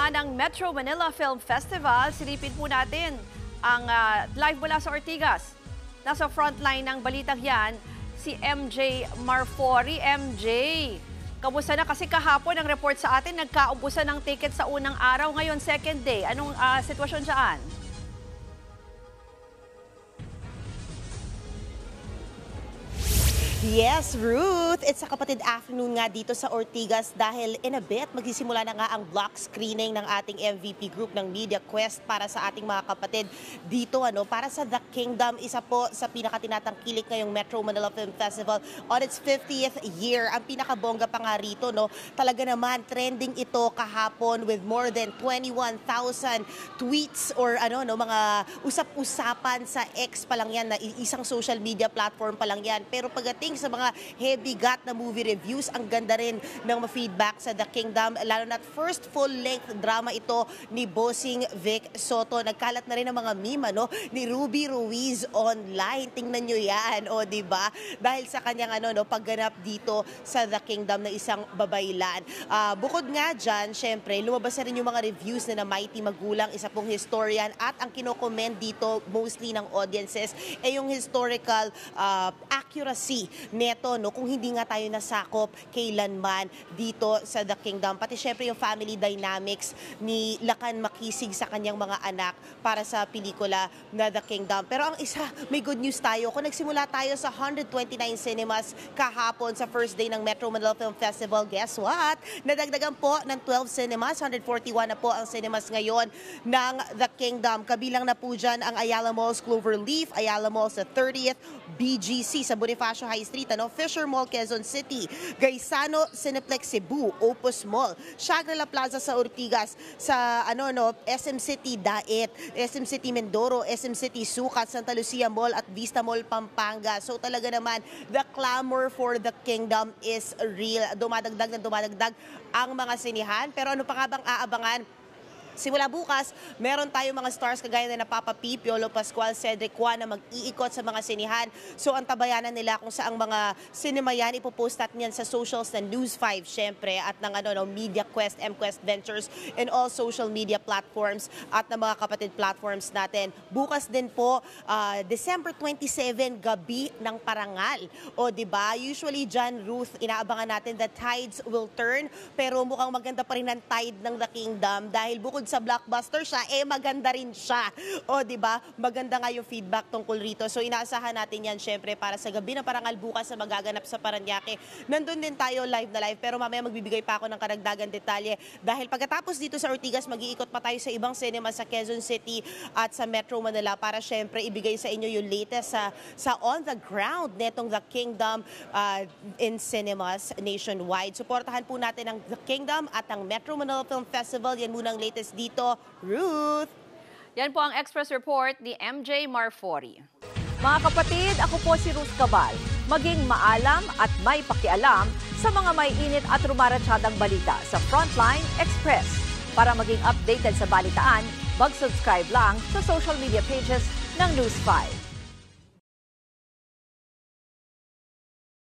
nga ng Metro Manila Film Festival, silipin po natin ang live mula sa Ortigas. Nasa frontline ng balitang yan, si MJ Marfori. MJ, kamusta na? Kasi kahapon ang report sa atin, nagkaubusan ng ticket sa unang araw. Ngayon, second day. Anong sitwasyon dyan? Yes, Ruth. It's a kapatid afternoon nga dito sa Ortigas dahil in a bit magsisimula na nga ang block screening ng ating MVP group ng Media Quest para sa ating mga kapatid dito para sa The Kingdom, isa po sa pinakatinatangkilik ngayong Metro Manila Film Festival on its 50th year. Ang pinakabongga pa nga rito, talaga naman trending ito kahapon with more than 21,000 tweets or mga usap-usapan sa X pa lang yan, na isang social media platform pa lang yan. Pero pagdating sa mga heavy gut na movie reviews, ang ganda rin ng feedback sa The Kingdom, lalo na first full-length drama ito ni Bossing Vic Soto. Nagkalat na rin ang mga meme ni Ruby Ruiz online. Tingnan nyo yan, diba? Dahil sa kanyang pagganap dito sa The Kingdom na isang babaylan. Bukod nga dyan, syempre, lumabas na rin yung mga reviews na Mighty Magulang, isa pong historian, at ang kinokomment dito mostly ng audiences ay yung historical accuracy neto, kung hindi nga tayo nasakop kailanman dito sa The Kingdom. Pati syempre yung family dynamics ni Lakan Makisig sa kanyang mga anak para sa pelikula na The Kingdom. Pero ang isa, may good news tayo. Kung nagsimula tayo sa 129 cinemas kahapon sa first day ng Metro Manila Film Festival, guess what? Nadagdagan po ng 12 cinemas, 141 na po ang cinemas ngayon ng The Kingdom. Kabilang na po dyan ang Ayala Malls Cloverleaf, Ayala Malls sa 30th, BGC sa Bonifacio High Street, Fisher Mall Quezon City, Gaisano Cineplex Cebu, Opus Mall, Shangri-La Plaza sa Ortigas, sa SM City Daet, SM City Mindoro, SM City Sukat, Santa Lucia Mall at Vista Mall Pampanga. So talaga naman, the clamor for The Kingdom is real. Dumadagdag ang mga sinihan. Pero ano pa nga bang aabangan? Simula bukas, meron tayong mga stars kagaya na Papa P, Piolo Pascual, Cedric Juan na mag-iikot sa mga sinihan. So ang tabayanan nila kung saang mga cinema yan, ipopost natin yan sa socials ng News 5 syempre, at ng Media Quest, MQuest Ventures, and all social media platforms at ng mga kapatid platforms natin. Bukas din po, December 27, gabi ng parangal. Diba? Usually dyan, Ruth, inaabangan natin the tides will turn, pero mukhang maganda pa rin ang tide ng The Kingdom dahil bukod sa blockbuster siya, maganda rin siya. Diba? Maganda nga yung feedback tungkol rito. So inaasahan natin yan syempre para sa gabi na parangal bukas na magaganap sa Parañaque. Nandun din tayo live na live, pero mamaya magbibigay pa ako ng karagdagan detalye dahil pagkatapos dito sa Ortigas, mag-iikot pa tayo sa ibang cinema sa Quezon City at sa Metro Manila para syempre ibigay sa inyo yung latest sa on the ground netong The Kingdom in cinemas nationwide. Suportahan po natin ang The Kingdom at ang Metro Manila Film Festival. Yan muna ang latest dito, Ruth. Yan po ang Express Report ni MJ Marfori. Mga kapatid, ako po si Ruth Cabal. Maging maalam at may pakialam sa mga may init at rumaratsadang balita sa Frontline Express. Para maging updated sa balitaan, mag-subscribe lang sa social media pages ng News 5.